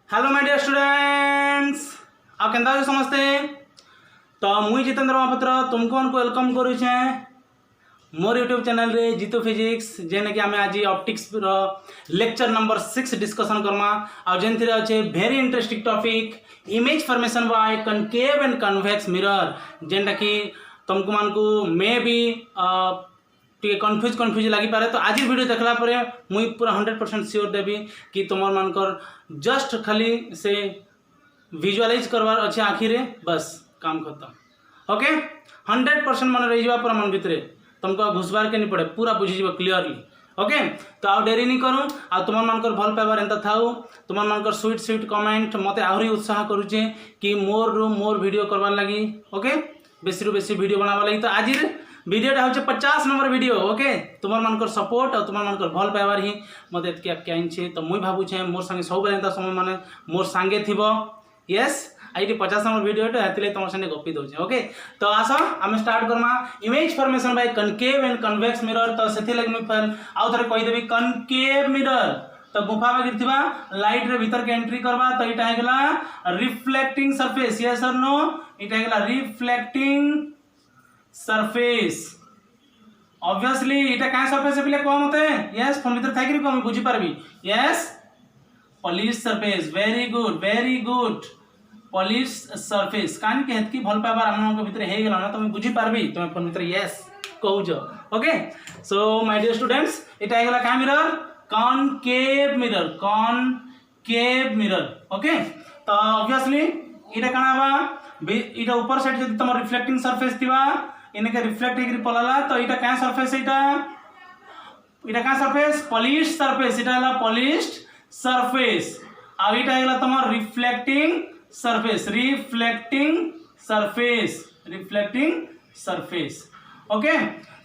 Hello my dear students आप केंदा हो समझते तो मुई जितेंद्र महापात्र तुमको वेलकम करुचे मोर यूट्यूब चैनल रे जीतू फिजिक्स जेने कि आमे आज ऑप्टिक्स रो लेक्चर नंबर 6 डिस्कशन करमा आ जेन थी अच्छे very interesting topic image formation by concave and convex mirror जेनटा कि तुमको मान को मे भी कन्फ्यूज लगी पारे तो आज वीडियो देखला परे मुई पूरा 100% श्योर देवी कि तुम मानकर जस्ट खाली से विजुअलाइज करवार अच्छे आखि रे बस काम खत्म ओके 100% मन रही पूरा मन भितर तुमको घुसबार के नहीं पड़े पूरा बुझीज क्लीयरली ओके तो आउ डेरी नहीं करूँ आ तुम मानकर भल पाइबार एंता थाउ तुम मानकर स्वीट स्वीट कमेंट मते आहरी उत्साह करुचे कि मोर वीडियो करवार लगी ओके बेसी रु बेसी वीडियो बनावा लगी तो आज वीडियोटा हूँ 50 नंबर वीडियो ओके तुम मानकर सपोर्ट और तुम मानकर भल पाइबार ही मत एतके तो मुई भावुचे मोर संगे सब एंता समय माने मोर सांगे थिबो यस आई 50 नंबर वीडियोटा हेतले तुम संगे गपी दउचे ओके तो आस आम start Karma image formation by concave and convex mirror तो सेथि लगे मुई आउ थरे कहि देबी कनकेव मिरर तो गुफा बागिर थिबा लाइट रे भीतर के एंट्री करबा तो इटा हे गेला रिफ्लेक्टिंग सरफेस यस और नो इटा हे गेला रिफ्लेक्टिंग सरफेस ऑब्वियसली इटा काय सरफेस पिले को मते यस फोन भीतर थाकि को हम बुझी पारबी yes polish surface very good polish surface कान के हेत की भल पाबार हम भीतर हे गेला ना तुम बुझी पारबी तुम फोन भीतर यस कहूज okay so my dear students इटा हे गेला का मिरर कॉनकेव मिरर ओके तो ऑब्वियसली इटा काना बा इटा ऊपर साइड जदी तुम रिफ्लेक्टिंग सरफेस थिबा इनके रिफ्लेक्ट होकर पलाला तो इटा क्या सरफेस इटा क्या सरफेस पॉलिश्ड सरफेस इटा हला पॉलिश्ड सरफेस आ इटा हला तमर रिफ्लेक्टिंग सरफेस ओके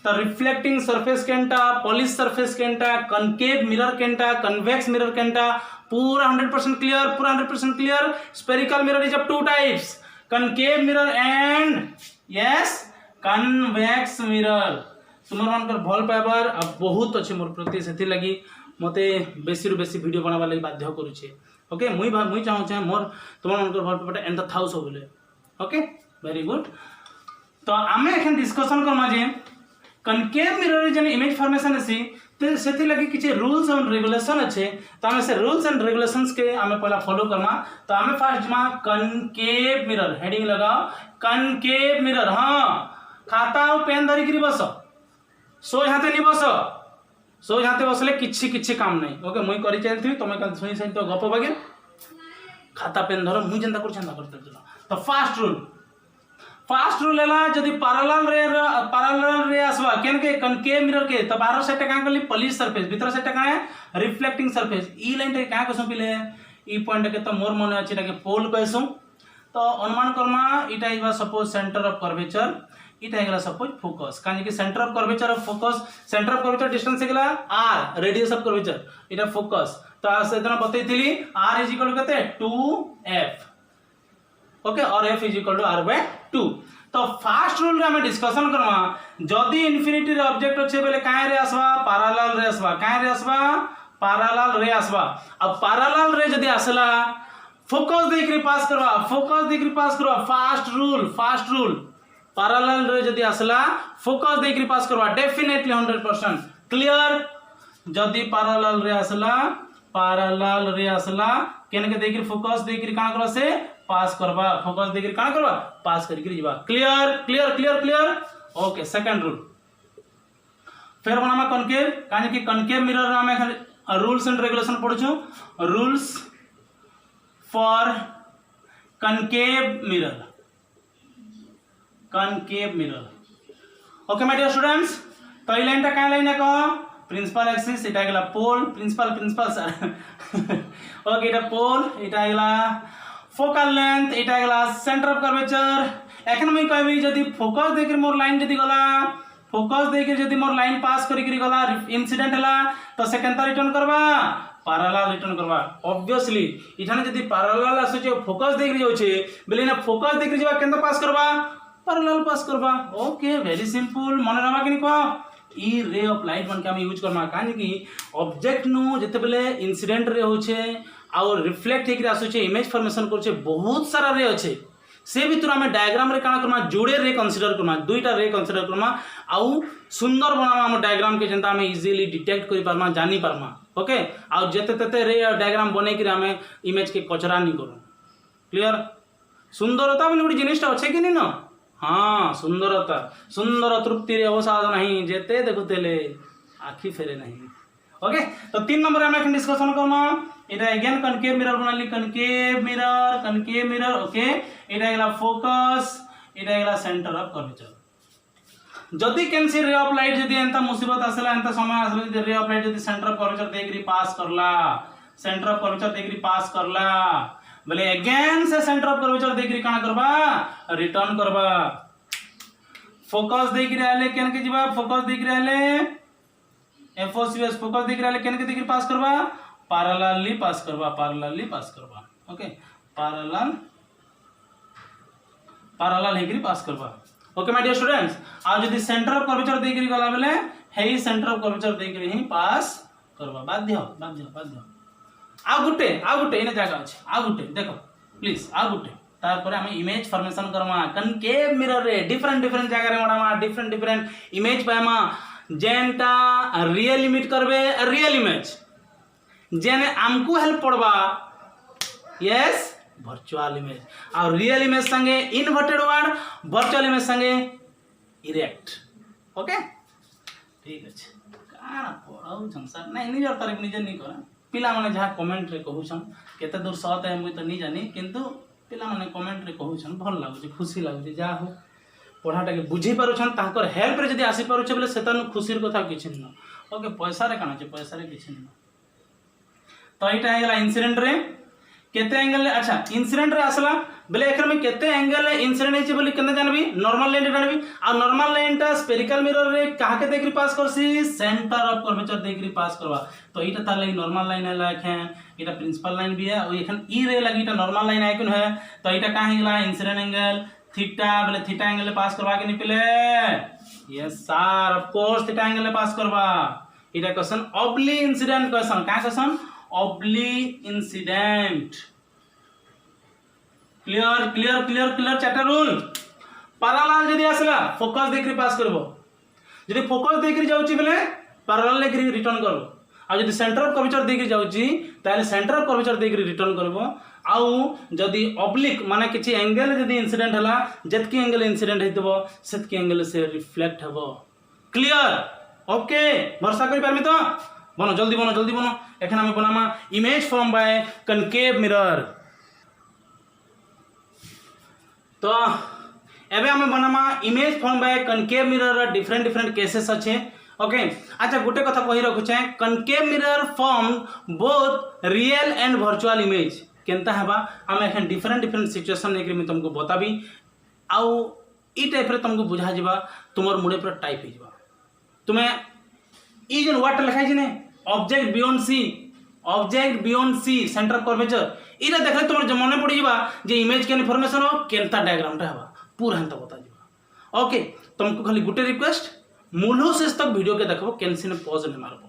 तो reflecting surface Kenta polish surface Kenta concave mirror Kenta convex mirror Kenta पूरा 100% clear spherical mirror is of two types concave mirror and yes convex mirror तुम मानकर भल पाइबार बहुत अच्छे मोर प्रति से लगी मते बेसी रु बेसी वीडियो बनावा लगी बाध्य करूचे ओके मुई चाहूचे मोर तुम मानकर भल पाइबाटा एंड थाउ सबले ओके वेरी गुड तो आमे एखन डिस्कशन करमा जे कनकेव मिरर रे जने इमेज फॉर्मेशन अछि ते सेति लगी किछि रूल्स एंड रेगुलेशन अच्छे तो आमे से रूल्स एंड रेगुलेशंस के आमे पहला फॉलो करमा तो आमे फर्स्ट जमा कनकेव मिरर हेडिंग लगाओ कनकेव मिरर हां खाता और पेन धरिक बस सोज हाथे नहीं बस सोज हाथे बसले किछि काम नहीं ओके मुई करी चलथि तुम सुनी सही तो गप बागे खाता पेन धर मुई जेंता कर चंदा करते तो फास्ट रूल है जदि पैरेलल रे आसवा केन के कनकेव मिरर के तो बाहर सेट का करली पॉलिश सरफेस भीतर सेट का है रिफ्लेक्टिंग सरफेस ई लाइन रे का कसम पिले ई पॉइंट के तो मोर मन अछि के पोल कहसु तो अनुमान करमा इटा is suppose centre of curvature इटा हेगला सपोज फोकस काहे कि सेंटर ऑफ कर्वेचर डिस्टेंस हेगला r रेडियस ऑफ कर्वेचर इटा फोकस तो सेतना बतैथिली r इज इक्वल कते 2f ओके और f is equal to r/2 तो फास्ट रूल रे हम डिस्कशन करमा जदी इंफिनिटी रे ऑब्जेक्ट अछि बेले काहे रे आसबा पैरेलल रे आसबा काहे रे आसबा पैरेलल रे आसबा अब पैरेलल रे जदी आसला फोकस देख रे पास करवा फास्ट रूल पैरेलल रे जदी आसला फोकस देख रे पास करवा डेफिनेटली 100% क्लियर जदी पैरेलल रे आसला केने के देख रे फोकस देख रे काना करवा से पास करवा फोकस देख रे काना करवा पास करके जीवा क्लियर ओके सेकंड रूल फिर बनामा कनकेव काहे कि कनकेव मिरर रे हम रूल्स एंड रेगुलेशन पढछु rules for concave mirror okay my dear students तो ई लाइन टा का लाइन है कहो प्रिंसिपल एक्सिस इटा गेला पोल प्रिंसिपल सर ओके इटा पोल इटा गेला फोकल लेंथ इटा गेला सेंटर ऑफ कर्वेचर एखन मैं कहबी जदी फोकस देख मोर लाइन जदी गला फोकस देख जदी मोर लाइन पास करी गला इंसिडेंट हला तो सेकंड रिटर्न करबा पैरेलल रिटर्न करबा ऑब्वियसली इठाने जदी पैरेलल आसे फोकस देख जाउ छे बेले ना फोकस देख जेबा केंदा पास करबा पैरेलल पास करबा ओके वेरी सिंपल मन रहा कि को ई रे ऑफ लाइट मन के हम यूज करना काहे कि ऑब्जेक्ट नु जते बेले इंसिडेंट रे होछे और रिफ्लेक्ट हेकि आसुचे इमेज फॉर्मेशन करछे बहुत सारा रे अच्छे से भितर आम डायग्राम रे काना करमा जोड़े रे कंसीडर करमा दुईटा रे कंसीडर करमा आउ सुंदर बनामा हम डायग्राम के जेंता आम इजीली डिटेक्ट करि पारमा जानि पारमा ओके आउ जेते तेते रे डायग्राम बनै कि आम इमेज के कचरा नहीं करू क्लियर सुंदरता बोली गोटे जिनिसटा अच्छे कि नहीं न हाँ सुंदरता सुंदर तृप्ति रे अवसाद नहीं जेते देखुतेले आखि फेरे नहीं ओके तो 3 नंबर हम डिस्कशन करमा इटा अगेन कनकेव मिरर बनाली कनकेव मिरर ओके इटा गला फोकस इटा गला सेंटर ऑफ कर्वेचर जदी कैंसी रे ऑफ लाइट जदी एंता मुसीबत आसला एंता समय आसला जदी रे ऑफ लाइट जदी सेंटर ऑफ कर्वेचर देकरी पास करला सेंटर ऑफ कर्वेचर देकरी पास करला बोले अगेन से सेंटर ऑफ कर्वेचर देकरी काना करबा रिटर्न करबा फोकस देकरी आले केन के जिबा फोकस देकरी आले एफओसीएस फोकस देकरी आले केन के देकरी पास करबा पैरेलली पास करबा ओके पैरेलल हेकरी पास करबा ओके माय डियर स्टूडेंट्स आज जदी सेंटर ऑफ कर्वेचर देकरी गला बेले हेई सेंटर ऑफ कर्वेचर देकरी ही पास करबा बाध्य आ गुटे इने जागा अछि आ गुटे देखो प्लीज आ गुटे तार पर हम image formation Karma concave mirror रे डिफरेंट जागा रे मडामा डिफरेंट इमेज पामा जेंटा रियल इमेज करबे रियल इमेज जेने आमको हेल्प पड़बा यस वर्चुअल इमेज और रियल इमेज संगे इनवर्टेड वर्ड वर्चुअल इमेज संगे इरेक्ट ओके ठीक अछि काना पढाउ संसार नहीं निजर तारीफ निजे नहीं करा पिला माने जहाँ कमेंट रे कहूछन केते दूर सत है मुई तो नहीं जानी किंतु पिला माने कमेंट रे कहूछन भल लागुଛି खुशी लागुଛି जा हो पढ़ाटा के बुझी पारुछन तांकर हेल्प रे जदी आसी पारुछे बोले सेतन खुशीर कथा किछि न ओके पैसा रे काना छै पैसा रे किछि न तो एटा हेगला इंसिडेंट रे केते एंगल रे अच्छा इंसिडेंट रे आसला बोले एकर में केते एंगल रे इंसिडेंट है बोली केना जानबी नॉर्मल लाइन रे जानबी आ नॉर्मल लाइन टा स्फेरिकल मिरर रे कहा के देखरी पास करसी सेंटर ऑफ कर्वेचर देखरी पास करवा तो एटा तार लगी नॉर्मल लाइन है लाखे एटा प्रिंसिपल लाइन भी है और एखन ई रे लगी एटा नॉर्मल लाइन आइकन है तो एटा का हेगला इंसिडेंट एंगल थीटा बोले थीटा एंगल पास करवा के निकले yes sir of course theta angle pass करवा एटा क्वेश्चन ऑब्ली इंसिडेंट क्वेश्चन का question oblique incident clear chapter rule parallel जदी आसला फोकस देखरी पास करबो जदी फोकस देखरी जाउची बेले पैरेलल देखरी रिटर्न करबो आ जदी सेंटर ऑफ कर्वेचर देखरी जाउची ताले सेंटर ऑफ कर्वेचर देखरी रिटर्न करबो आउ जदी ऑब्लिक माने किछि एंगल जदी इंसिडेंट हला जतकी एंगल इंसिडेंट हेतबो सेतकी एंगल से रिफ्लेक्ट हबो क्लियर ओके भरोसा करि परमी तो बनो जल्दी बनो एखन हम बनामा image form by concave mirror तो एबे हमें बनामा image form by concave mirror different cases अच्छे ओके अच्छा गोटे कथा कहि रखुचे concave mirror form both real and virtual image केनता हेबा हम एखन डिफरेंट सिचुएशन नेकरी मैं तुमको बताबी आउ ई टाइप रे तुमको बुझा जिबा तुमर मुड़े पर टाइप हे जिबा तुम्हें ई जन वर्ड लिखाइ छै ने object beyond C centre of curvature इरा देखले तुमर मन पड़ी जिबा जे इमेज के इन्फॉर्मेशन हो केनता डायग्राम टा हेबा पूरा हंता बता जिबा ओके तुमको खाली गुटे रिक्वेस्ट मूलो शेष तक वीडियो के देखबो केनसी ने पॉज ने मारबो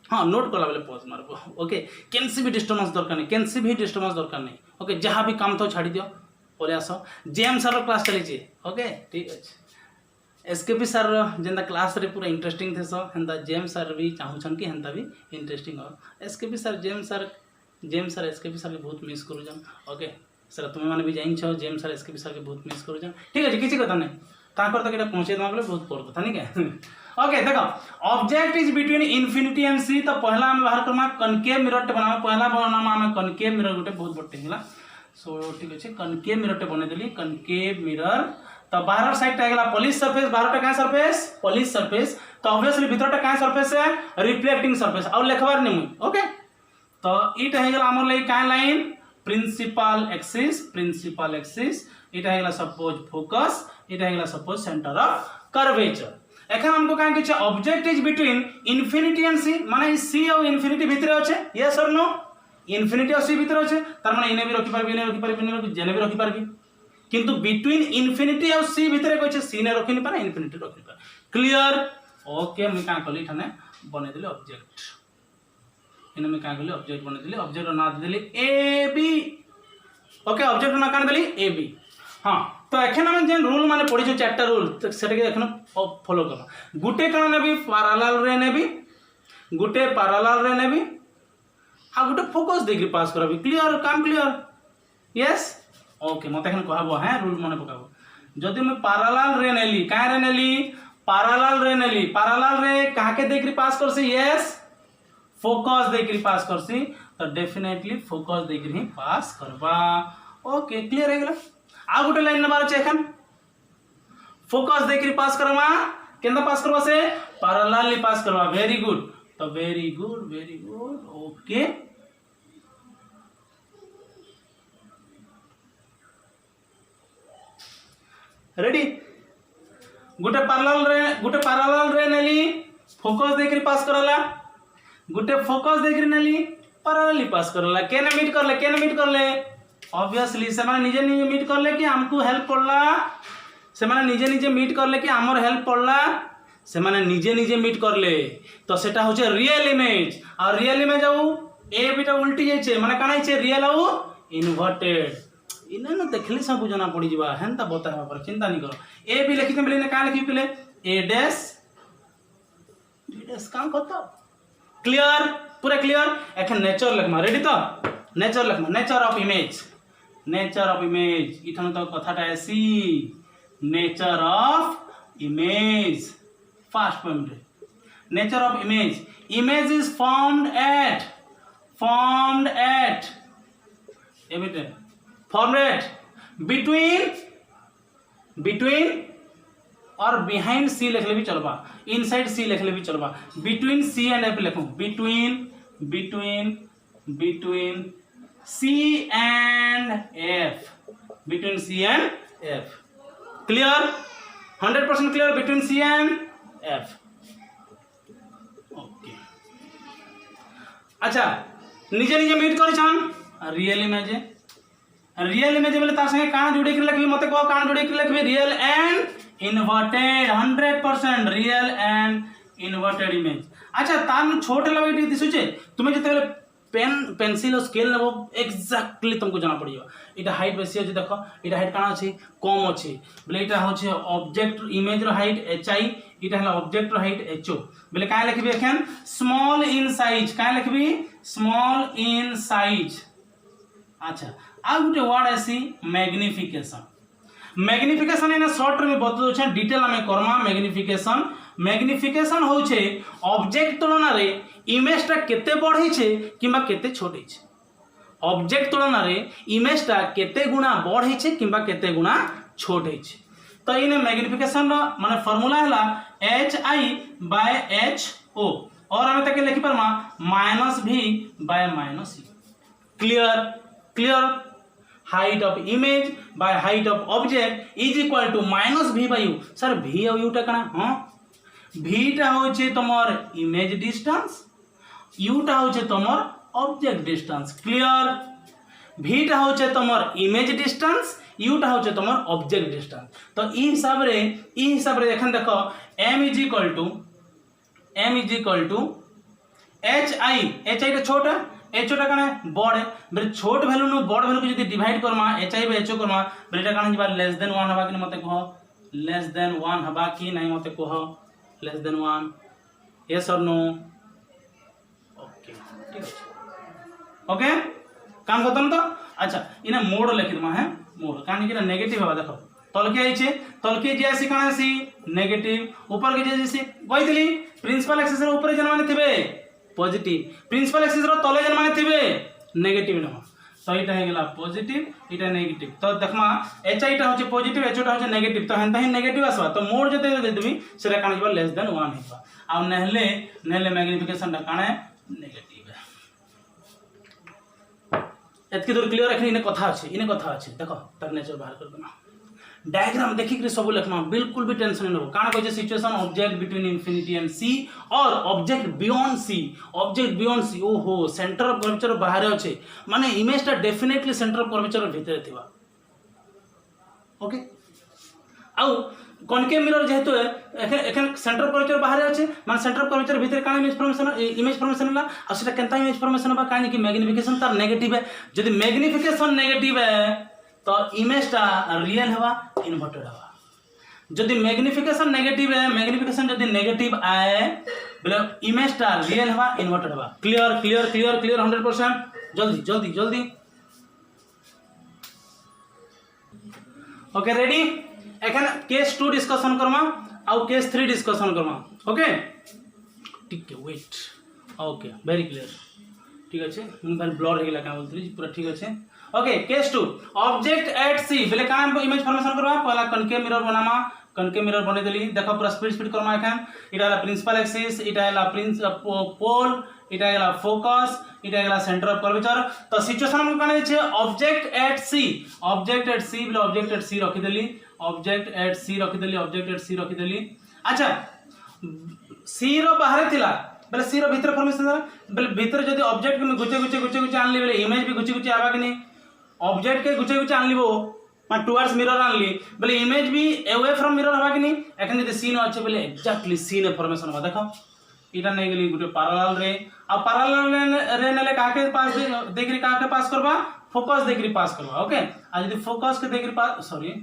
हाँ नोट कला बेले पॉज मारबो ओके केनसी भी डिस्टर्बेंस दरकार नहीं ओके जहाँ भी काम तो छाड़ी दियो पले आसो जेएम सर क्लास चली छी ओके ठीक अछि एसकेपी सर जेंदा क्लास रे पूरा इंटरेस्टिंग थेसो हेंदा जेएम सर भी चाहूछन कि हेंदा भी इंटरेस्टिंग हो SKP sir JM sir SKP sir के बहुत मिस करू जम ओके सर तुम माने भी जाइन छ जेएम सर एसकेपी सर के बहुत मिस करू जम ठीक अछि किछि कथा नै ताकर तक एटा पहुंचे दमा बोले बहुत पड़ कथा नहीं क्या ओके देखो object is between infinity and C तो पहला हम बाहर करमा कनकेव मिरर टे बनावा पहला बनामा हम कनकेव मिरर गोटे बहुत बट्टे हिला सो ठीक अछि कनकेव मिरर टे बने देली कनकेव मिरर तो बाहर साइड टा गेला पॉलिश सरफेस बाहर टा का सरफेस पॉलिश सरफेस तो ऑब्वियसली भीतर टा का सरफेस है रिफ्लेक्टिंग सरफेस और लिखबार नहीं मुई ओके तो इटा हे गेला हमर लई का लाइन प्रिंसिपल एक्सिस इटा हे गेला सपोज फोकस इटा हे गेला सपोज सेंटर ऑफ कर्वेचर एखन हमको का किछ object is between infinity and C माने सी और इन्फिनिटी भीतर अछि यस और नो इन्फिनिटी और सी भीतर अछि तार माने इने भी रखि परबी इने जेने भी रखि परबी किंतु बिटवीन इन्फिनिटी और सी भीतर कोइ सी ने रखि नि पारे इन्फिनिटी रखि पारे क्लियर ओके मुझे क्या कली ठाने बनईदेली ऑब्जेक्ट इन मुझे क्या कली ऑब्जेक्ट बनईदेली ऑब्जेक्ट ना देली ए बी ओके ऑब्जेक्ट ना क्या देली ए बी हाँ तो एखन आम जेन रूल माने पढ़ी चार्टा रूल से एखन फॉलो करवा गुटे कण नेबी पैरेलल रे नेबी गुटे पैरेलल रे नेबी आ गुटे फोकस देकरी पास करबी क्लियर काम क्लियर यस ओके मत एखन कहबो हां रूल माने पकाबो जदि मैं पैरेलल रे नेली काहे रे नेली पैरेलल रे काके देकरी पास करसी यस फोकस देकरी पास करसी तो डेफिनेटली फोकस देकरी ही पास करबा ओके क्लियर है गेला आ गोटे लाइन नंबर अच्छे एखन फोकस देखिए पास करवा केंदा पास करवा से पैरेलली पास करवा वेरी गुड तो वेरी गुड ओके रेडी गोटे पैरेलल रे नेली फोकस देखिए पास करला गोटे फोकस देखिए नेली पैरेलली पास करला केने मीट करले ऑब्वियसली से माने निजे मीट करले कि हमको हेल्प पड़ला से माने निजे मीट करले कि हमर हेल्प पड़ला से माने निजे मीट करले तो सेटा होचे रियल इमेज और रियल इमेज आउ ए बीटा उल्टी जाइछे माने काना हिचे रियल आउ इन्वर्टेड इने न देखली सब जना पड़ी जिबा हेनता बतावा पर चिंता नहीं करो ए भी लिखिते बेले ने का लिखि पेले ए डैश डी डैश काम करता क्लियर पूरा क्लियर एखन नेचर लिखमा रेडी तो नेचर लिखमा नेचर ऑफ इमेज इथन तो कथाटा आसी nature of image fast point nature of image is formed at between और behind C लिख ले भी चलबा इनसाइड C लिख ले भी चलबा between C and F लिखूं between C and F clear 100% clear between C and F okay अच्छा निजे मीट करी छन रियल इमेज बोले तार संगे कान जोड़ी के लिखबी मते को कान जोड़ी के लिखबी real and inverted 100% real and inverted image अच्छा तार छोटे लगे दिसुचे तुमे जते पेंसिल और स्केल नेबो एक्जाक्टली तुमको जाना पड़ियो इटा हाइट बेसी अछि देखो इटा हाइट काना अछि कम अछि बोले इटा होचे ऑब्जेक्ट इमेज रो हाइट hi इटा हला ऑब्जेक्ट रो हाइट ho बोले काय लिखबी एखन स्मॉल इन साइज काय लिखबी स्मॉल इन साइज अच्छा आ गुटे वर्ड आसी मैग्निफिकेशन इन शॉर्ट में बतलो छ डिटेल में करमा मैग्निफिकेशन होचे ऑब्जेक्ट तुलना रे इमेज टा केते बढ़ई छे किबा केते छोटई छे ऑब्जेक्ट तुलना रे इमेज टा केते गुना बढ़ई छे किबा केते गुना छोटई छे तो इने मैग्निफिकेशन रो माने फार्मूला हला hi/ho और हमें तके लिखि परमा -v/-e clear height of image by height of object is equal to -v/u sir v और u टा कना हां v टा होचे तमर इमेज डिस्टेंस u टा होचे तमर ऑब्जेक्ट डिस्टेंस क्लियर v टा होचे तमर इमेज डिस्टेंस u टा होचे तमर ऑब्जेक्ट डिस्टेंस तो ई हिसाब रे एखन देखो m is equal to hi टा छोटा एचो टा कने बड़ बेले छोट वैल्यू नु बड़ वैल्यू को जदी डिवाइड करमा hi/ho करमा बेले टा कने जबा लेस देन 1 हबा कि मते कह लेस देन 1 हबा कि नहीं मते कह लेस देन 1 यस और नो ओके ठीक है ओके काम खत्म तो अच्छा इने मोड लिखि दमा है मोड कानी कि नेगेटिव हबा देखो तलके जे आसी काना आसी नेगेटिव ऊपर के जे कहितली प्रिंसिपल एक्सिस रो ऊपर जन माने थिबे पॉजिटिव प्रिंसिपल एक्सिस रो तले जन माने थिबे नेगेटिव न तो इटा हे गेला पॉजिटिव इटा नेगेटिव तो देखमा hi टा होचे पॉजिटिव h टा होचे नेगेटिव तो हेंता ही नेगेटिव आसबा तो मोड जते दे देबी सेरा काना जबा लेस देन 1 हेबा आ नेहले मैग्निफिकेशन टा काना नेगेटिव एतके दूर क्लियर रखनी इने कथा अछि देखो तर नेचर बाहर कर देना डायग्राम देखि के सब लिखना बिल्कुल भी टेंशन न हो काना कहै छै situation object between infinity and C और ऑब्जेक्ट बियॉन्ड सी ओहो सेंटर ऑफ कर्वेचर बाहर अछि माने इमेज ता डेफिनेटली सेंटर ऑफ कर्वेचर भीतर थिबा ओके आउ कनकेव मिरर जेहेतु एखन सेंटर ऑफ कर्वेचर बाहर अच्छे मान सेंटर ऑफ कर्वेचर भीतर काण इमेज फॉर्मेशन है और सेटा केनता इमेज फॉर्मेशन होबा काहे कि मैग्निफिकेशन तार नेगेटिव है यदि मैग्निफिकेशन नेगेटिव है तो इमेजटा रियल हवा इन्वर्टेड हवा यदि मैग्निफिकेशन नेगेटिव है मैग्निफिकेशन यदि नेगेटिव आए बोले इमेजटा रियल हवा इन्वर्टेड हवा क्लियर क्लियर क्लियर क्लियर 100% जल्दी जल्दी जल्दी ओके रेडी एखन केस 2 डिस्कशन करमा आउ केस 3 डिस्कशन करमा ओके ठीक है वेट ओके वेरी क्लियर ठीक अच्छे मुझे ब्लर हो गला क्या बोलते पूरा ठीक अच्छे ओके केस 2 ऑब्जेक्ट एट सी बोले का इमेज फॉर्मेशन करवा पहला कनकेव मिरर बनामा कनकेव मिरर बने देली देखो पूरा स्पीड स्पीड करमा एखन इटा हला प्रिंसिपल एक्सिस इटा हला पोल इटा हला फोकस इटा हला सेंटर ऑफ कर्वेचर तो सिचुएशन हम काने छे ऑब्जेक्ट एट सी बोले ऑब्जेक्ट एट सी रखी देली ऑब्जेक्ट एट सी रखी देली ऑब्जेक्ट एट सी रखी देली अच्छा सी रो बाहर थिला बोले सी रो भीतर फॉर्मेशन बोले भीतर जदी ऑब्जेक्ट के गुचे गुचे गुचे गुचे आनली बोले इमेज भी गुचे गुचे आबा कि नहीं ऑब्जेक्ट के गुचे गुचे आनली वो मान टुवर्ड्स मिरर आनली बोले इमेज भी अवे फ्रॉम मिरर हवा कि नहीं एखन जदी सीन अच्छे बोले एग्जैक्टली सीन फॉर्मेशन हवा देखो इटा नहीं गेली गुटे पैरेलल रे अब पैरेलल रे नेले काके पास देखरी काके पास करबा फोकस देखरी पास करबा ओके आ जदी फोकस के देखरी पास सॉरी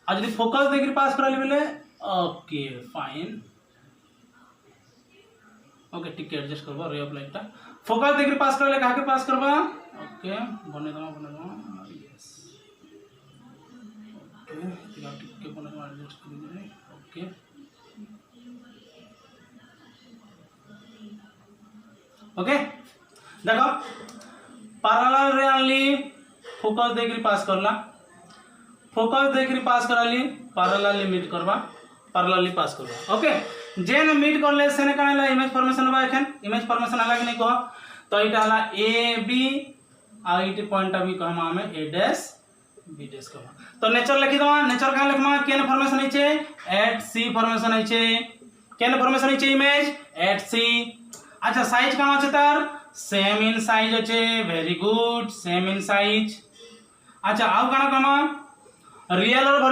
आज यदि फोकस देखिए पास करा बोले ओके फाइन ओके ठीक है एडजस्ट करबा रे ऑफ लाइट फोकस देखिए पास करा कहा के पास करबा ओके बने दमा यस ओके ठीक के बने दमा एडजस्ट कर दे ओके ओके देखो पैरेलल रे ओनली फोकस देखिए पास करला फोकस देखिए पास कराली पैरेलली मीट करबा पैरेलली पास करबा ओके जेन मीट करले सेने काला इमेज फॉर्मेशन होबा एखन इमेज फॉर्मेशन अलग नहीं कह तो इटा हला ए बी आ इटी पॉइंट भी कहमा हमें ए डैश बी डैश कहमा तो नेचर लिखि दमा नेचर का लिखमा केन फॉर्मेशन है छे एट सी फॉर्मेशन है छे केन फॉर्मेशन है छे इमेज एट सी अच्छा साइज का আছে তার सेम इन साइज আছে very good same in size अच्छा आउ काना कमा रियल और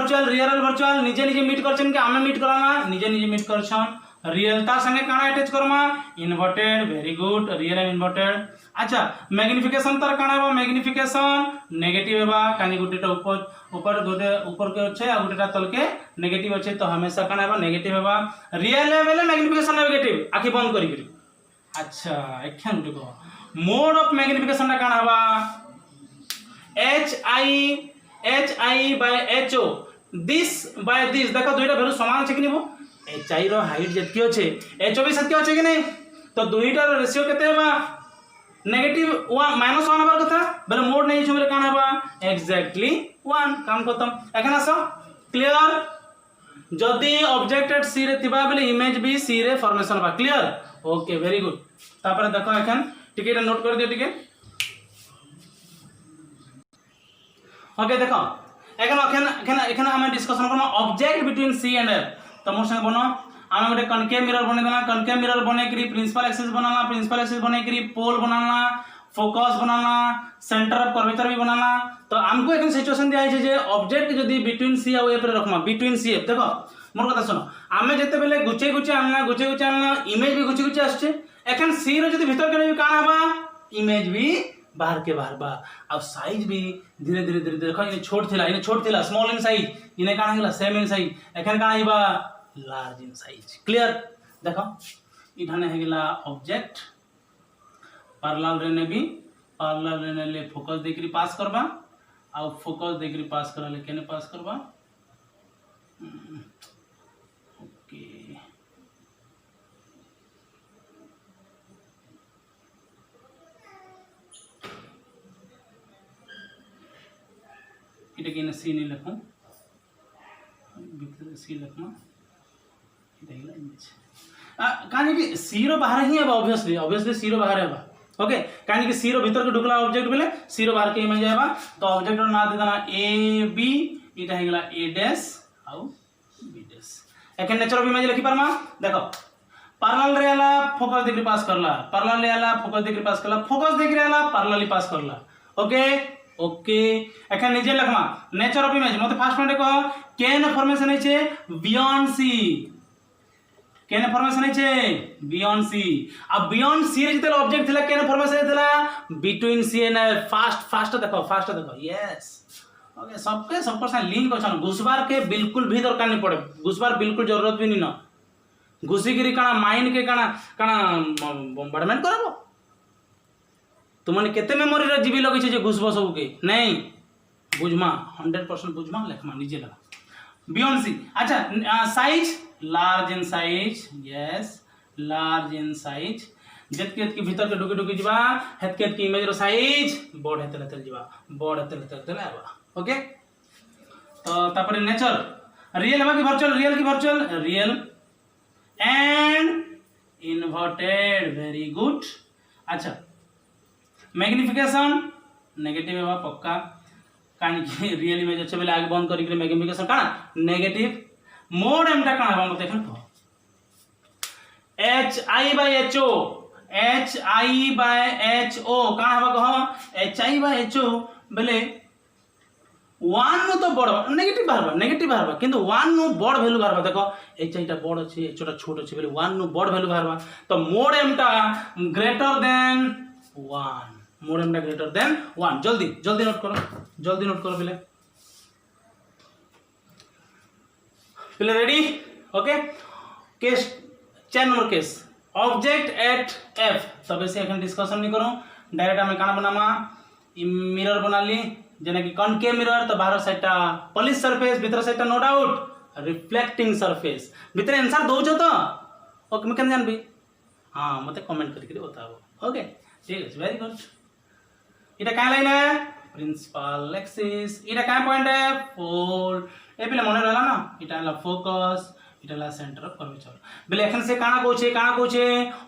वर्चुअल निजे निजे मीट करछन कि आमे मीट कराना निजे निजे मीट करछन रियल ता संगे काना attach Karma inverted very good real and inverted अच्छा मैग्निफिकेशन तार काना बा मैग्निफिकेशन नेगेटिव बा कानी गुटेटा ऊपर गोटे ऊपर के अच्छे आ गुटेटा तल के नेगेटिव अच्छे तो हमेशा काना बा नेगेटिव बा रियल लेवल मैग्निफिकेशन नेगेटिव आखि बंद करी करी अच्छा एखन देखो मोड ऑफ मैग्निफिकेशन ना काना बा h i by h o this by this देखो दुईटा वैल्यू समान আছে कि नहीं वो एच आई रो हाइट जतकी আছে एच ओ भी सत्य আছে कि नहीं तो दुईटा रेशियो केते बा नेगेटिव 1 -1 हबार कथा बोले मोड नहीं छबले काना बा एग्जैक्टली 1 काम खत्म एखन आसो क्लियर जदी ऑब्जेक्ट एट सी रे थिबा बोले इमेज भी सी रे फॉर्मेशन बा क्लियर ओके वेरी गुड तापर देखो एखन टिकेट नोट कर दियो टिके ओके देखो एखन एखन एखन एखन हम डिस्कशन करम object between C and F तो मोर संग बनो हम गोटे कनकेव मिरर बने देना कनकेव मिरर बने करी प्रिंसिपल एक्सिस बने करी पोल बनाना फोकस बनाना सेंटर ऑफ कर्वेचर भी बनाना तो हमको एखन सिचुएशन दिया है जे ऑब्जेक्ट जदी बिटवीन सी और एफ रे रखमा बिटवीन सी एफ देखो मोर कथा सुनो आमे जते बेले गुचे गुचे आनना इमेज भी गुचे गुचे आछे एखन सी रे जदी भीतर के काना बा इमेज भी बाहर के बाहर बा अब साइज भी धीरे धीरे धीरे देखो इने छोट थिला स्मॉल इन साइज इने काना हिला सेम इन साइज एखन काना Hiba large in size clear देखो इठाने हे गेला ऑब्जेक्ट पैरेलल रे ने भी पैरेलल रे ने ले फोकस देखरी पास करबा आ फोकस देखरी पास कराले केने पास करबा ओके इटा के सी नहीं लिखूं भीतर सी लिखना इटा इमेज कानी कि सी रो बाहर ही है ऑब्वियसली सी रो बाहर है ओके कानी कि सी रो भीतर के ढुकला ऑब्जेक्ट बेले सी रो बाहर के इमेज आबा तो ऑब्जेक्ट रो नाम दे देना ए बी इटा हेगला ए डैश आउ बी डैश एके नेचर ऑफ इमेज लिखि परमा देखो पैरेलल रे आला फोकस देखि पास करला पैरेलल रे आला फोकस देखि पास करला फोकस देखि रे आला पैरेलली पास करला ओके ओके एखन निजे लिखमा नेचर ऑफ इमेज मते फास्ट पॉइंट कहो केन फॉर्मेशन है छे बियॉन्ड सी केन फॉर्मेशन है छे बियॉन्ड सी अब बियॉन्ड सी रे जते ऑब्जेक्ट थिला केन फॉर्मेशन थिला बिटवीन सी एंड फास्ट देखो यस ओके सबके सबको साथ लिंक अछन घुसबार के बिल्कुल भी दरकार नहीं पड़े घुसबार बिल्कुल जरूरत भी नहीं ना घुसीगिरी काना माइंड के काना बॉम्बार्डमेंट करबो तुमने केते मेमोरी रे जीबी लगे छे जे घुसबो सब के नहीं बुझमा 100% बुझमा लिखमा नीचे लगा बियॉन्ड सी अच्छा size large in size yes large in size जतके के भीतर के डुकी जीवा हेतके के इमेज रो साइज बड़ हेतले जीवा बड़ हेतले आबा ओके तो तापर नेचर रियल बा की virtual real and inverted very good अच्छा मैग्निफिकेशन नेगेटिव है पक्का कानी रियल इमेज अच्छे बेले आगे बंद करी मैग्निफिकेशन काना नेगेटिव मोड एमटा काना हम देखन तो HI/HO काना हबा कहो HI/HO बेले 1 नु तो बड़ नेगेटिव बाहरबा किंतु 1 नु बड़ वैल्यू बाहरबा देखो HI टा बड़ अछि HO टा छोट अछि बेले 1 नु बड़ वैल्यू बाहरबा तो मोड एमटा ग्रेटर देन 1 मोड एमटा ग्रेटर देन 1 जल्दी नोट करो पहले ready okay case 4 number case object at F तबे से एखन डिस्कशन नहीं करो डायरेक्ट हमें काना बनामा मिरर बना ली जेना कि कॉनकेव मिरर तो बाहर साइडटा पॉलिश सरफेस भीतर साइडटा नो डाउट रिफ्लेक्टिंग सरफेस भीतर आंसर दो जो तो ओके मैं केन जानबी हां मते कमेंट करके बताओ ओके ठीक है वेरी गुड इटा काय लाइन है प्रिंसिपल एक्सिस इटा काय पॉइंट है पोल ए पहले मन रहला ना इटा ला फोकस इटा ला सेंटर ऑफ कर्वेचर बेले एखन से काना कोचे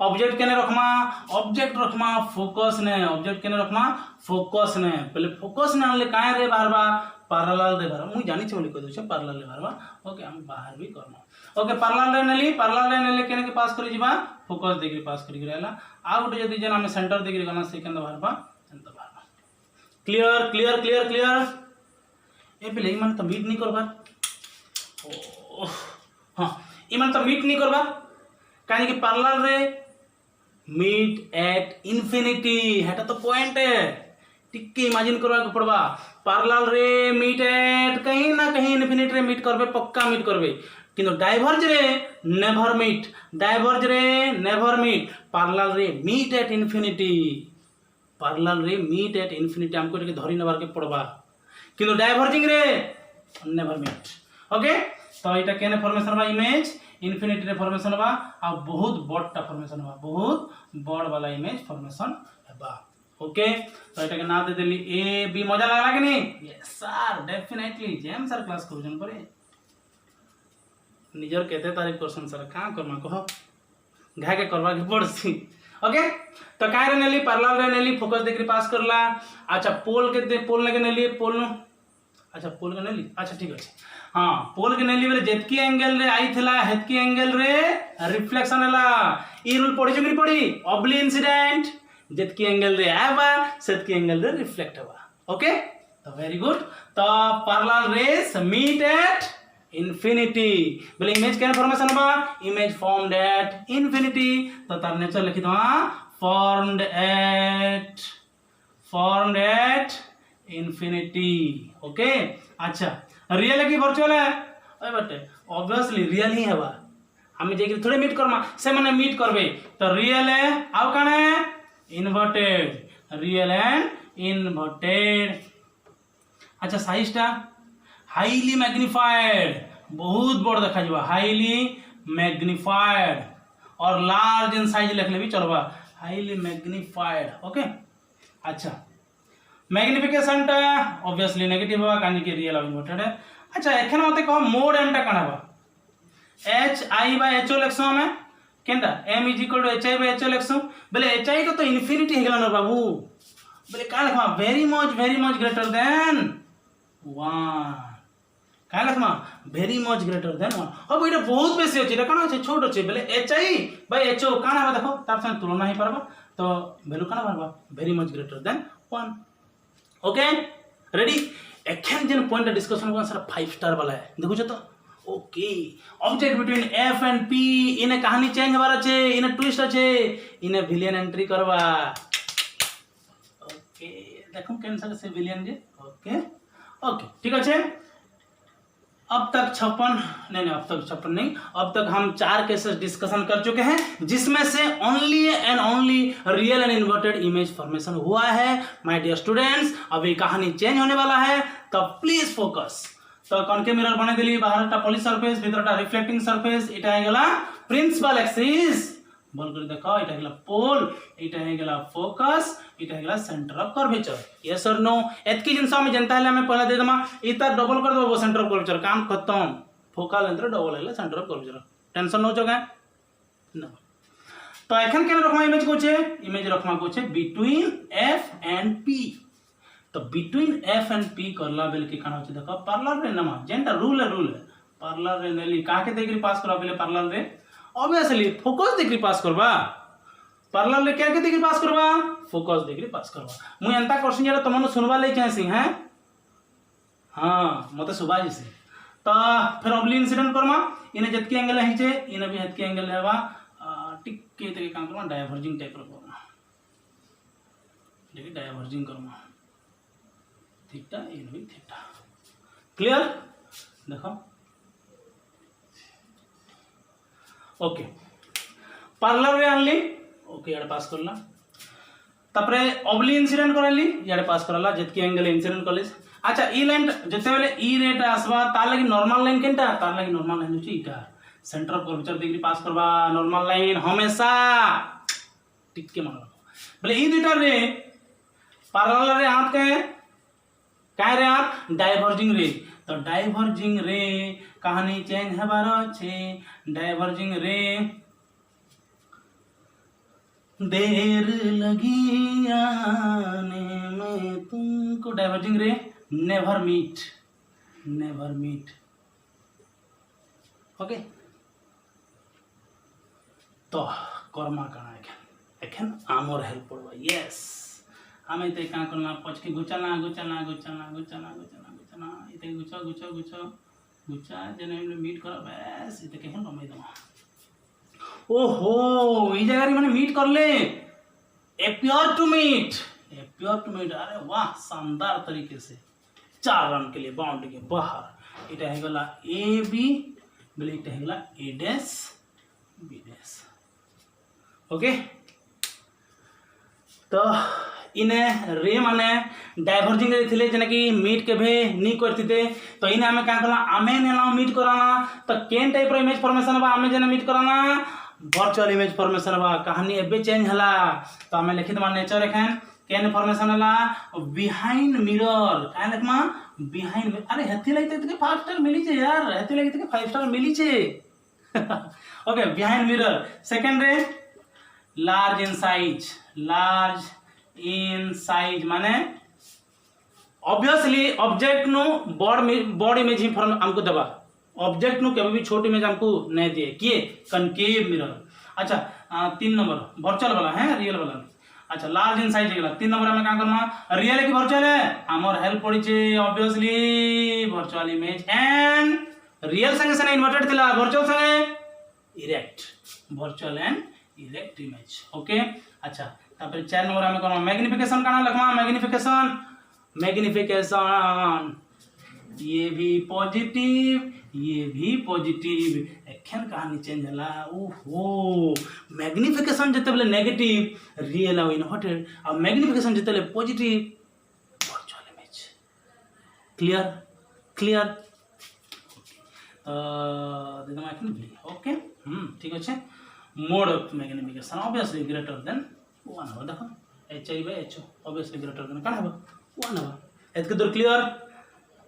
ऑब्जेक्ट केने रखमा फोकस ने ऑब्जेक्ट केने रखमा फोकस ने पहले फोकस ने आनले काय रे बारबा पैरेलल रे बारबा मुई जानि छ बोली कह दउ छ पैरेलल रे बारबा ओके हम बाहर भी करना ओके पैरेलल रे नेले केने के पास करी जीवा फोकस देकरी पास करी रहला आ गुटे जदी जन हम सेंटर देकरी गना सेकंड बारबा सेंटर बारबा क्लियर ए पहले मन तो मीट नहीं करबा हाँ इमान तो मीट नहीं करबा काहे कि पैरेलल रे मीट एट इन्फिनिटी हेटा तो पॉइंट है टिके इमेजिन करबा को पड़बा पैरेलल रे मीट एट कहीं ना कहीं इन्फिनिटी रे मीट करबे पक्का मीट करबे किंतु डाइवर्ज रे नेवर मीट पैरेलल रे मीट एट इन्फिनिटी हमको टिके धरी नबार के पड़बा किंतु डाइवर्जिंग रे नेवर मीट ओके तो इटा केने फॉर्मेशन बा इमेज इन्फिनिटी रे फॉर्मेशन बा आ बहुत बड़टा फॉर्मेशन बा बहुत बड़ वाला इमेज फॉर्मेशन बा ओके तो इटा के नाम दे देली ए बी मजा लागला कि नहीं यस सर डेफिनेटली जेम सर क्लास करूजन परे निजर केते तारीफ करसन सर का करमा कहो घा के करवा के पड़सी ओके तो काय रे नेली पैरेलल रे नेली फोकस देकरी पास करला अच्छा पोल ने नेली पोल नु अच्छा पोल के नेली अच्छा ठीक अछि हाँ पोल के नेली बेले जेतकी एंगल रे आई थिला हेतकी एंगल रे रिफ्लेक्शन हला ई रूल पड़ी ऑब्ली इंसिडेंट जेतकी एंगल रे आबा सेतकी एंगल रे रिफ्लेक्ट होबा ओके तो वेरी गुड तो parallel rays meet at infinity बेले इमेज केन फॉर्मेशन बा इमेज फॉर्म्ड एट इन्फिनिटी तो तार नेचर लिखि दवा फॉर्म्ड एट इन्फिनिटी ओके अच्छा रियल है कि वर्चुअल है ओए बटे ऑब्वियसली रियल ही हेबा हम जे थोड़े मीट करमा से माने मीट करबे तो रियल है आउ काने इन्वर्टेड रियल एंड इन्वर्टेड अच्छा साइजटा हाईली मैग्निफाइड बहुत बड़ देखा जबा हाईली मैग्निफाइड और लार्ज इन साइज लिख ले भी चलबा हाईली मैग्निफाइड ओके अच्छा मैग्निफिकेशन टा ऑब्वियसली नेगेटिव होगा कानी के रियल इन्वर्टेड है अच्छा एखन मते कहो मोड एम टा काना बा HI/HO लिखसो हमें केनटा m = HI/HO लिखसो बेले HI तो इन्फिनिटी हे गेलन बाबू बेले का लिखमा वेरी मच ग्रेटर देन 1 का लिखमा वेरी मच ग्रेटर देन 1 अब इटा बहुत बेसी अछि काना अछि छोट अछि बेले HI/HO काना बा देखो तार संग तुलना ही परबा तो वैल्यू काना परबा very much greater than 1 okay ready एखन जेन पॉइंट डिस्कशन को सर 5 स्टार वाला है देखो तो okay object between F and P इने कहानी चेंज हबार अच्छे इने ट्विस्ट अच्छे इने विलेन एंट्री करवा ओके देखो कैंसर से विलेन जे ओके ओके ठीक अच्छे अब तक 56 नहीं अब तक 56 नहीं अब तक हम 4 केसेस डिस्कशन कर चुके हैं जिसमें से only and only real and inverted image formation हुआ है माय डियर स्टूडेंट्स। अभी कहानी चेंज होने वाला है तो प्लीज फोकस। तो कनके मिरर बने दिली बाहरटा पॉलिश सरफेस भीतरटा रिफ्लेक्टिंग सरफेस एटा है गेला प्रिंसिपल एक्सिस बोल कर देखो एटा है गेला पोल एटा है गेला फोकस एटा है गेला सेंटर ऑफ कर्वेचर यस और नो एतकी जिंस हम जनता है हमें पहला दे दमा इता डबल कर दो सेंटर ऑफ कर्वेचर काम खत्म फोकल अंतर डबल है सेंटर ऑफ कर्वेचर टेंशन न जगह न तो एखन केन रखमा इमेज को छे इमेज रखमा को छे बिटवीन एफ एंड पी तो बिटवीन एफ एंड पी करला बेल के काना होचे देखो पार्लर रे नमा जेंटा रूल है पार्लर रे नेली काके देखि पास करा बेले पार्लर रे ऑब्वियसली फोकस देखि पास करबा पार्लर ले क्या के देखि पास करबा फोकस देखि पास करबा मु एंता क्वेश्चन जरा तमन सुनबा ले चाहसी हैं हां मते सुबा जैसे तो फिर ऑब्ली इंसिडेंट करमा इने जतकी एंगल है छे इने भी हतकी एंगल हेबा टिक्के तके काम करमा डायवर्जिंग टाइप करमा देखि डायवर्जिंग करमा थीटा इन भी थीटा क्लियर देखो ओके पार्लर रे आनली ओके यार पास करला तापरे ऑब्ली इंसिडेंट करली यार पास करला जतकी एंगल इंसिडेंट कॉलेज अच्छा ई लाइन जते बेले ई रेट आसबा तार लगी नॉर्मल लाइन केनटा तार लगी नॉर्मल लाइन होची इटा सेंटर ऑफ कर्वेचर डिग्री पास करबा नॉर्मल लाइन हमेशा टिक के मान बोले ई दुटा रे पार्लर रे हाथ के काय रे आप डाइवर्जिंग रे तो डाइवर्जिंग रे कहानी चेंज हबार छे डाइवर्जिंग रे देर लगी आने में तुमको डाइवर्जिंग रे नेवर मीट ओके तो कर्मा काना एखन आमर हेल्प पड़वा यस हमें ते का करना पछ के गुचना इते गुचा जने मीट कर बस इते केहन कमाई दमा ओहो ई जगह रे माने मीट कर ले एपियर टू मीट अरे वाह शानदार तरीके से 4 रन के लिए बाउंड्री के बाहर इटा है गला ए बी बोले इटा है गला ए डैश बी डैश ओके तो इने रे माने डाइवर्जिंग रे थिले जने कि मीट के भे नी करतिते तो इने हमें का कला आमे ने लाओ मीट कराना तो केन टाइप रो इमेज फॉर्मेशन बा आमे जने मीट कराना वर्चुअल इमेज फॉर्मेशन बा कहानी एबे चेंज हला तो हमें लिखित मान नेचर एखन केन फॉर्मेशन हला बिहाइंड मिरर का लिखमा बिहाइंड अरे हेती लगिते के 5 स्टार मिली छे यार हेती लगिते के 5 स्टार मिली छे ओके बिहाइंड मिरर सेकंड रे लार्ज इन साइज माने ऑब्वियसली ऑब्जेक्ट नु बॉड इमेज ही फॉर्म हमको देबा ऑब्जेक्ट नु कभी भी छोट इमेज हमको नहीं दिए किए कनकेव मिरर अच्छा 3 नंबर वर्चुअल वाला है रियल वाला अच्छा लार्ज इन साइज गेला 3 नंबर में का करना रियल की वर्चुअल है हमर हेल्प पड़ी छे obviously virtual image and real संगे से इन्वर्टेड थिला वर्चुअल संगे erect virtual and erect image okay अच्छा तापर 4 नंबर में करना मैग्निफिकेशन काना लखमा मैग्निफिकेशन ये भी पॉजिटिव एखन कहानी चेंज हला ओहो मैग्निफिकेशन जते बेले नेगेटिव रियल और इन्वर्टेड और मैग्निफिकेशन जते बेले पॉजिटिव वर्चुअल इमेज क्लियर देदमा एखन ओके ठीक अछि mode of magnification obviously greater than 1 हो देखो HI/HO ऑब्वियसली ग्रेटर देन काना हो 1 हो एतके दूर क्लियर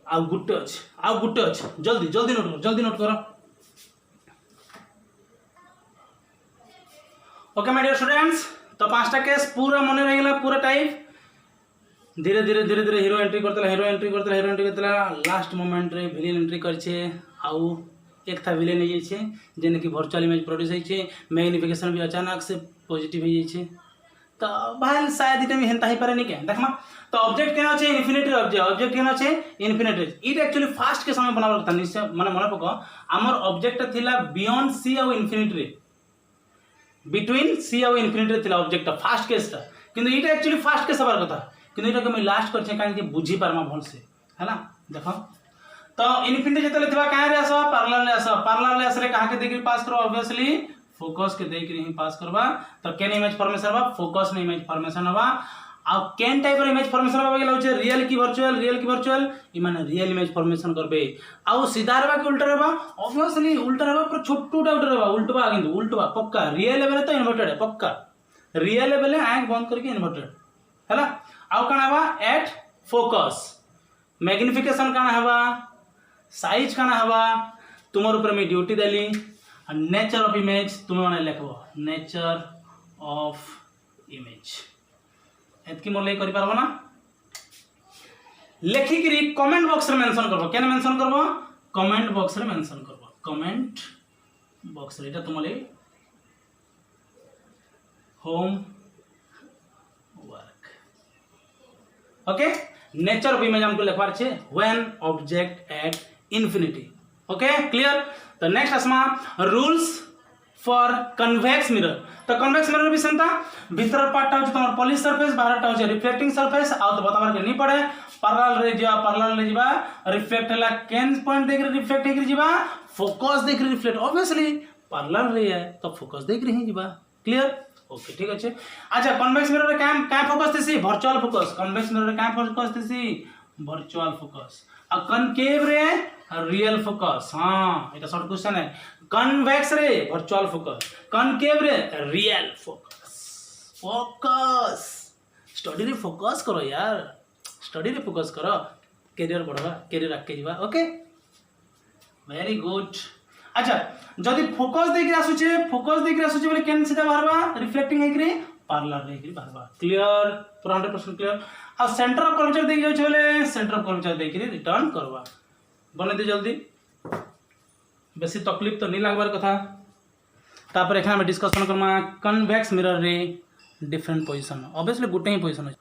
आउ गुट्टे अछि जल्दी नोट करो ओके माय डियर स्टूडेंट्स तो 5टा केस पूरा मन रह गेला पूरा टाइप धीरे धीरे hero entry Kartala last moment रे विलेन एंट्री करछे आउ एक था विलेन हो जाए जेने कि वर्चुअल इमेज प्रोड्यूस हो मैग्निफिकेशन भी अचानक से पॉजिटिव हो जाए तो भाई शायद इटा भी हेंता ही पारे नहीं क्या देखमा तो ऑब्जेक्ट केना छे इन्फिनिटी ऑब्जेक्ट केना छे इन्फिनिटी इट एक्चुअली फास्ट के समय बनावल था निश्चय माने मन पको हमर ऑब्जेक्ट थिला बियॉन्ड सी और इन्फिनिटी बिटवीन सी और इन्फिनिटी थिला ऑब्जेक्ट फास्ट केस ता किंतु इट एक्चुअली फास्ट के सबर कथा किंतु इटा के मैं लास्ट कर छे काहे कि बुझी पारमा भल से है ना देखो तो इन्फिनिटी जतले थिबा काहे रे आसो पैरेलल ले आसरे कहा के देखि पास करो ऑब्वियसली फोकस के देख ही पास करवा तो केन इमेज फॉर्मेशन हवा फोकस ने इमेज फॉर्मेशन हवा आ केन टाइप इमेज फॉर्मेशन हवा गेला होचे रियल की वर्चुअल इ माने रियल इमेज फॉर्मेशन करबे आ सीधा रहबा कि उल्टा रहबा ऑब्वियसली उल्टा रहबा पर छोटू डाउट रहबा उल्टबा किंतु उल्टबा पक्का रियल लेवल तो इन्वर्टेड है पक्का रियल लेवल आंख बंद करके इन्वर्टेड हैला आ काना हवा एट फोकस मैग्निफिकेशन काना हवा साइज काना हवा तुमर ऊपर में duty Delhi nature of image तुम्हें मैंने लिखबो नेचर ऑफ इमेज एतकी मोर ले करि पारबो ना लेखि करी कमेंट बॉक्स रे मेंशन करबो केन मेंशन करबो कमेंट बॉक्स रे मेंशन करबो कमेंट बॉक्स रे एटा तुम ले homework okay nature of image हमको लिखवार छे when object at infinity okay clear तो नेक्स्ट आसमा रूल्स फॉर कन्वेक्स मिरर तो कन्वेक्स मिरर भी सेंता भीतर पार्ट होचे तमर पॉलिश सरफेस बाहर होचे रिफ्लेक्टिंग सरफेस आ तो बताबार के नहीं पड़े पैरेलल रे जीवा रिफ्लेक्ट हला केन पॉइंट देख रे रिफ्लेक्ट हेक जीवा फोकस देख रे रिफ्लेक्ट ऑब्वियसली पैरेलल रे है तो फोकस देख रे ही जीवा क्लियर ओके ठीक अच्छे अच्छा कन्वेक्स मिरर रे क्या फोकस थेसी वर्चुअल फोकस कन्वेक्स मिरर रे क्या फोकस थेसी वर्चुअल फोकस आ कनकेव रे रियल फोकस हाँ ये शॉर्ट क्वेश्चन है कन्वेक्स रे वर्चुअल फोकस कनकेव रे रियल फोकस स्टडी रे फोकस करो यार स्टडी रे फोकस करो कैरियर बढ़वा कैरियर आके जीवा ओके वेरी गुड अच्छा जदि फोकस देख आसुचे बोले केन सीधा बाहरवा रिफ्लेक्टिंग हेक रे पैरेलल रे हेक बाहरवा क्लियर पूरा 100% क्लियर आ सेंटर ऑफ कर्वेचर देख जाउछ बोले सेंटर ऑफ कर्वेचर देख रे रिटर्न करवा बने दे जल्दी बेसी तकलीफ तो नहीं लागबार कथा तापर एखना में डिस्कशन करमा कन्वेक्स मिरर रे डिफरेंट पोजीशन ऑब्वियसली गुटे ही पोजीशन है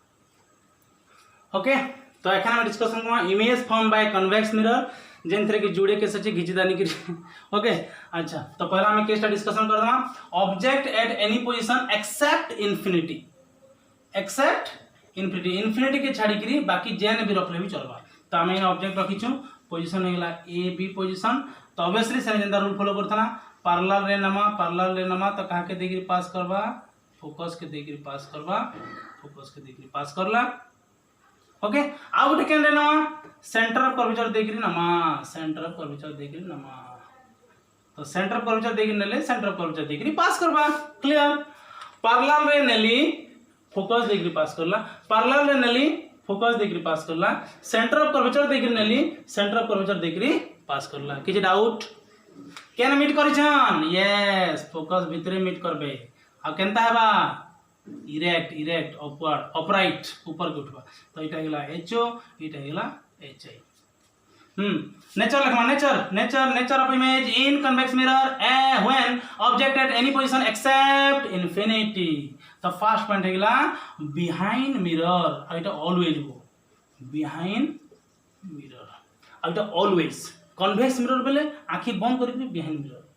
ओके तो एखना में डिस्कशन करमा image form by convex mirror जेन थरे के जुड़े के सचे घिची दानी की ओके अच्छा तो पहला हम केस डिस्कशन कर दमा object at any position except infinity infinity के छाड़ी करी बाकी जेन भी रखले भी चलबा तो हम ऑब्जेक्ट रखिछु पोजीशन हेला ए बी पोजीशन तो ऑब्वियसली से जेंदा रूल फॉलो करथना पैरेलल रे नमा तो कहा के देगिरी पास करबा फोकस के देगिरी पास पास करला ओके आ गोटे केन रे नमा सेंटर ऑफ कर्वेचर देगिरी नमा तो सेंटर ऑफ कर्वेचर देगिरी नेले सेंटर ऑफ कर्वेचर देगिरी पास करबा क्लियर पैरेलल रे नेली फोकस देगिरी पास करला पैरेलल रे नेली फोकस देगिरी पास करला सेंटर ऑफ कर्वेचर देगिरी नेली सेंटर ऑफ कर्वेचर देगिरी पास करला किछि डाउट केन मीट करिछन यस फोकस भितरे मीट करबे आ केनता हेबा इरेक्ट अपवर्ड अपराइट ऊपर के उठबा तो इटा गेला एचओ इटा गेला एचआई नेचर लिखमा nature of image in convex mirror when object at any position except infinity तो फर्स्ट पॉइंट हेगला बिहाइंड मिरर आ इटा ऑलवेज गो बिहाइंड मिरर आ इटा ऑलवेज कन्वेक्स मिरर बेले आखि बंद करके बिहाइंड मिरर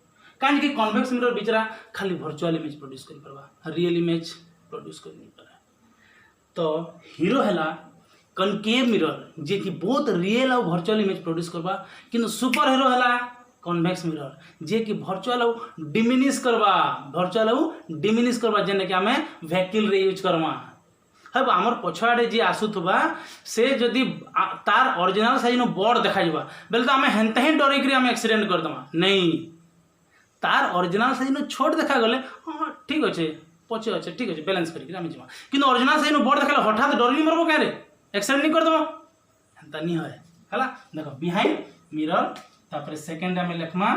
काहे कि कन्वेक्स मिरर बिचरा खाली वर्चुअल इमेज प्रोड्यूस कर परबा रियल इमेज प्रोड्यूस कर नहीं पारे तो हीरो हैला कनकेव मिरर जे कि बहुत रियल और वर्चुअल इमेज प्रोड्यूस करबा किंतु सुपर हीरो हैला कन्वेक्स मिरर जे कि वर्चुअल और डिमिनिश करबा जेने कि हमें वेहिकल रे यूज करबा हम आमर पछाड़े जी आसुथबा से जदि तार ओरिजिनल साइज नो बड़ देखा जबा बेल तो हमें हेनते ही डरे कि हम एक्सीडेंट कर दमा नहीं तार ओरिजिनल साइज नो छोट देखा गले हां ठीक अछि पछे अछि ठीक अछि बैलेंस करी हम जमा किंतु ओरिजिनल साइज नो बड़ देखला हठात डरली मरबो कारे एक्सीडेंट नहीं कर दमा हेनता नहीं होय हला देखो बिहाइंड मिरर तापर सेकंड में लिखमा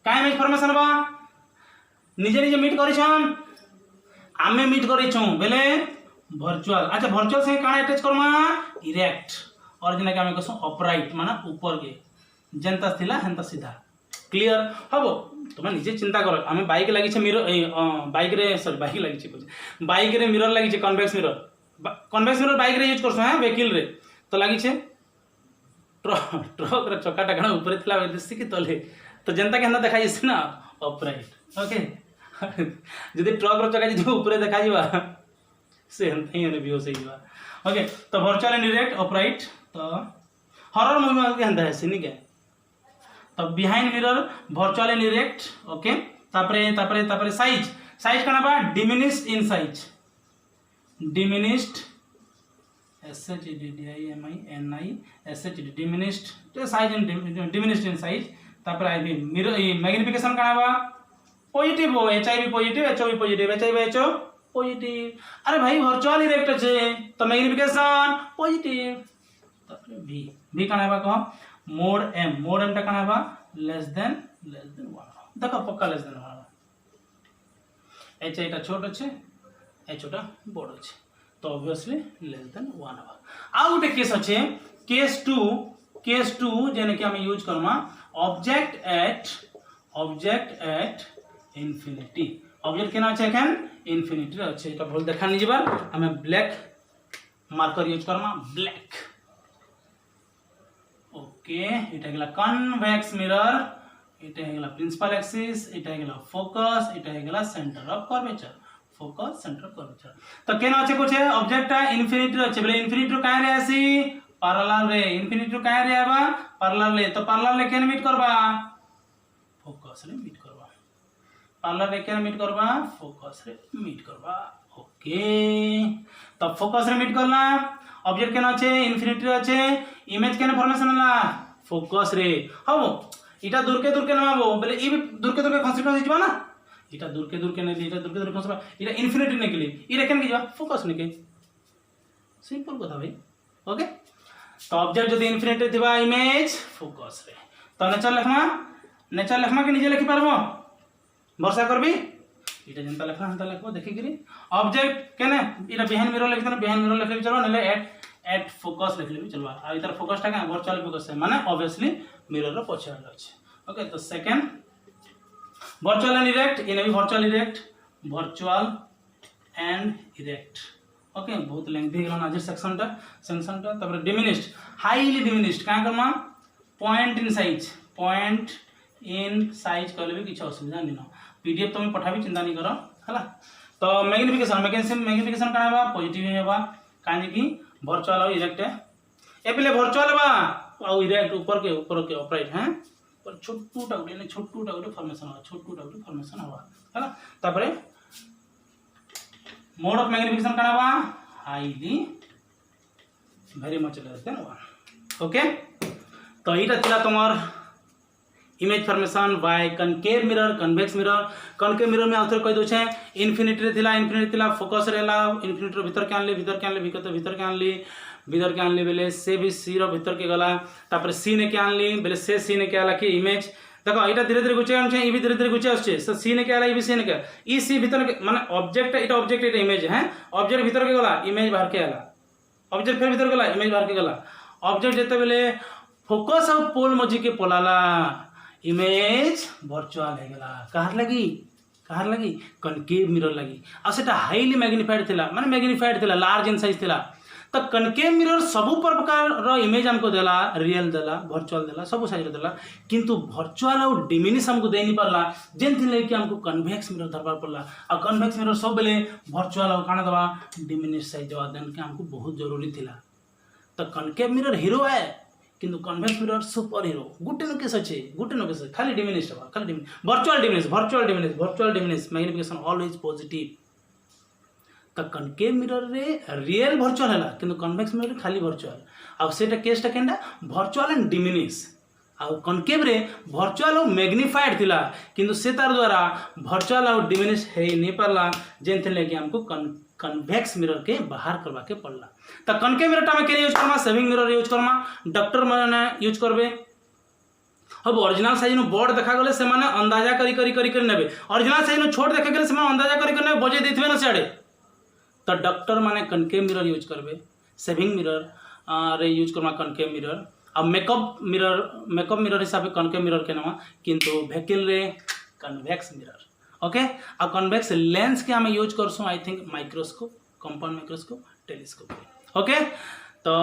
काय इन्फॉर्मेशन बा निजे मीट करिछन आमे मीट करिछु बेले वर्चुअल अच्छा वर्चुअल से काना अटैच करमा इरेक्ट और जेना कि हमें कहसु अपराइट माने ऊपर के जेंता थिला हेंता सीधा क्लियर हम तुम निजे चिंता कर आम बाइक लगी मिरर बाइक रे सॉरी बाइक लगी बाइक रे मिरर लगी कन्वेक्स मिरर बाइक रे यूज करसो हां व्हीकल रे तो लगी ट्रक रे चक्का टाकना ऊपर थिला दिसि कि तले तो जनता के देखा जाइए ना अपराइट ओके जदि ट्रक रो चक्का जदि ऊपर देखा जीवा से नहीं है बेहोश होइबा ओके तो वर्चुअल एंड डायरेक्ट अपराइट तो हॉरर मूवी में हंदा है सिनी के तो behind mirror virtual and direct okay तापरे साइज कना बा diminished in size diminished SHDDIMINI diminished size in diminished in size तापर आईबी मिरर मैग्निफिकेशन कना बा पॉजिटिव हो HIV positive HO positive HIV HO positive अरे भाई वर्चुअल डायरेक्ट छे तो मैग्निफिकेशन पॉजिटिव तापर V कना बा कह मोड M टा कना बा लेस देन 1 देखो पक्का लेस देन 1 HI टा छोट अच्छे HO टा बड़ अच्छे तो ऑब्वियसली लेस देन 1 हवा आ गोटे केस अच्छे केस 2 जेने कि हम use Karma object at infinity object केना अच्छे एखन इन्फिनिटी अच्छे एटा भल देखा नि जिबार हम black marker use Karma black okay एटा गेला कन्वेक्स मिरर एटा गेला प्रिंसिपल एक्सिस एटा गेला फोकस एटा गेला centre of curvature focus centre curvature तो केना अच्छे कुछ ऑब्जेक्ट इन्फिनिटी अच्छे बोले इन्फिनिटी काहे रे आसी पैरेलल रे इन्फिनिटी काहे रे आबा पैरेलल रे तो पैरेलल रे केन मीट करबा फोकस रे मीट करबा पैरेलल रे केन मीट करबा फोकस रे मीट करबा ओके तो फोकस रे मीट करला ऑब्जेक्ट केना अच्छे इन्फिनिटी अच्छे इमेज केन फॉर्मेशन हला फोकस रे हम इटा दूर के नमाबो बोले ई दूर के कंसीडर हिजबा ना इटा दूर के नहीं इटा दूर के कंसीडर इटा इन्फिनिटी ने के लिए ई रेकन के जा फोकस ने के सिंपल कथा भाई ओके तो ऑब्जेक्ट जदी इन्फिनिटी थिबा इमेज फोकस रे तो नेचर लिखमा के निजे लिखि पारबो वर्षा करबी इटा जनता लिखना हंता लिखबो देखि गिरी ऑब्जेक्ट केने इटा बिहाइंड मिरर लिखतना बिहाइंड मिरर लिखले चलो नले एट फोकस लिखले भी चलबा आ इधर फोकस टा का वर्चुअल फोकस है माने ऑब्वियसली मिरर रो पछे अछि ओके तो सेकंड वर्चुअल एंड डायरेक्ट इन भी वर्चुअल एंड डायरेक्ट ओके बहुत लेंथी गेला आज सेक्शन टा तब डिमिनिश्ड हाईली डिमिनिश्ड का करमा पॉइंट इन साइज कहले भी किछ असुविधा नहीं न पीडीएफ तो मैं पठाबी चिंता नहीं करो हला तो मैग्निफिकेशन का बा पॉजिटिव हेबा काहे कि वर्चुअल और डायरेक्ट ए पले वर्चुअल बा और डायरेक्ट ऊपर के ऑपरेट हैं पर छोटूटा गोटे फॉर्मेशन हवा है तापरे मोड ऑफ मैग्निफिकेशन कना बा highly very much less than 1 okay तो इटा थिला तमर image formation by concave mirror convex mirror में आउथर कहि दो छे इन्फिनिटी थिला फोकस रेला इन्फिनिटी भीतर के आनली भीतर के आनली बेले से भी सी रो भीतर के गला तापर सी ने के आनली बेले से सी ने के आला कि इमेज देखो एटा धीरे धीरे गुचे आछे ई भी धीरे धीरे गुचे आछे से सी ने के आला ई भी सी ने के ई सी भीतर के माने ऑब्जेक्ट एटा इमेज है ऑब्जेक्ट भीतर के गला इमेज बाहर के आला ऑब्जेक्ट फिर भीतर गला इमेज बाहर के गला ऑब्जेक्ट जेते बेले फोकस और पोल मजी के पोलाला इमेज वर्चुअल हे गला कहार लगी कनकेव मिरर लगी आ सेटा हाईली मैग्निफाइड थिला माने मैग्निफाइड थिला लार्ज इन साइज थिला तो कनकेव मिरर सब प्रकार रो इमेज हमको देला रियल देला वर्चुअल देला सब साइज देला किंतु वर्चुअल और डिमिनिश हमको दे नहीं परला जेन थिले कि हमको कन्वेक्स मिरर दरबार पड़ला आ कन्वेक्स मिरर सब बेले वर्चुअल और काना दवा डिमिनिश साइज दवा देन के हमको बहुत जरूरी थिला तो कनकेव मिरर हीरो है किंतु कन्वेक्स मिरर सुपर हीरो गुटे नो केस अच्छे खाली diminish virtual diminish magnification always positive तो कनकेव मिरर रे रियल वर्चुअल है किंतु कन्वेक्स मिरर रे खाली वर्चुअल आ सेटा केसटा केंडा वर्चुअल एंड डिमिनिश आ कनकेव रे वर्चुअल और मैग्निफाइड थिला किंतु से तार द्वारा वर्चुअल और डिमिनिश हे नहीं पारला जेन थिले कि हमको कन्वेक्स मिरर के बाहर करवा के पड़ला तो कनकेव मिरर टा में के use Karma saving mirror use Karma doctor माने यूज करबे अब ओरिजिनल साइज नो बड़ देखा गले से माने अंदाजा करी नेबे ओरिजिनल साइज नो छोट देखा गले से माने अंदाजा करी नेबे बजे देथिबे ना साडे तो डॉक्टर माने कनकेव मिरर यूज करबे सेविंग मिरर रे यूज करमा कनकेव मिरर आ मेकअप मिरर हिसाब से कनकेव मिरर के नाम किंतु भेकिल रे कन्वेक्स मिरर ओके आ कन्वेक्स लेंस के आम यूज करसुँ I think microscope compound microscope telescope okay. तो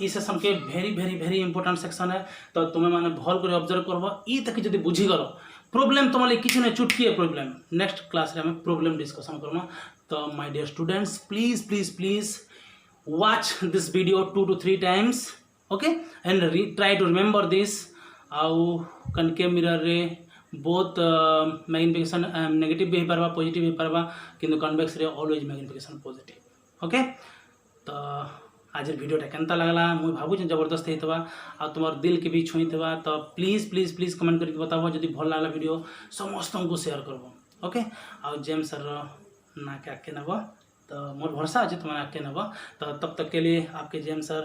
ई सेक्शन के भेरी भेरी भेरी इंपोर्टेंट सेक्शन है तो तुम्हें मैंने भल कर ऑब्जर्व करब ई तक जब बुझीगल प्रोब्लेम तुम किसी नहीं चुटकी प्रोब्लेम नेक्स्ट क्लास रे हमें प्रोब्लेम डिस्कशन करमा। तो my dear students please please please watch this video 2 to 3 times okay and try to remember this आउ कनकेव मिरर रे बहुत मैग्निफिकेशन नेगेटिव भी हो पारबा पॉजिटिव भी हो पारबा किंतु कन्वेक्स रे ऑलवेज मैग्निफिकेशन पॉजिटिव ओके। तो आज वीडियोटा केनता लगला मुझे भावुँ जबरदस्त होता आ तुम दिल के भी छुईवा तो प्लीज प्लीज प्लीज कमेंट करके बताओ जब भल लगला वीडियो समस्त को शेयर करब ओके। आ जेम्स सर ना के आके नब तो मोर भरोसा अच्छे तुम आके नब तो तब तक के लिए आपके जेम्स सर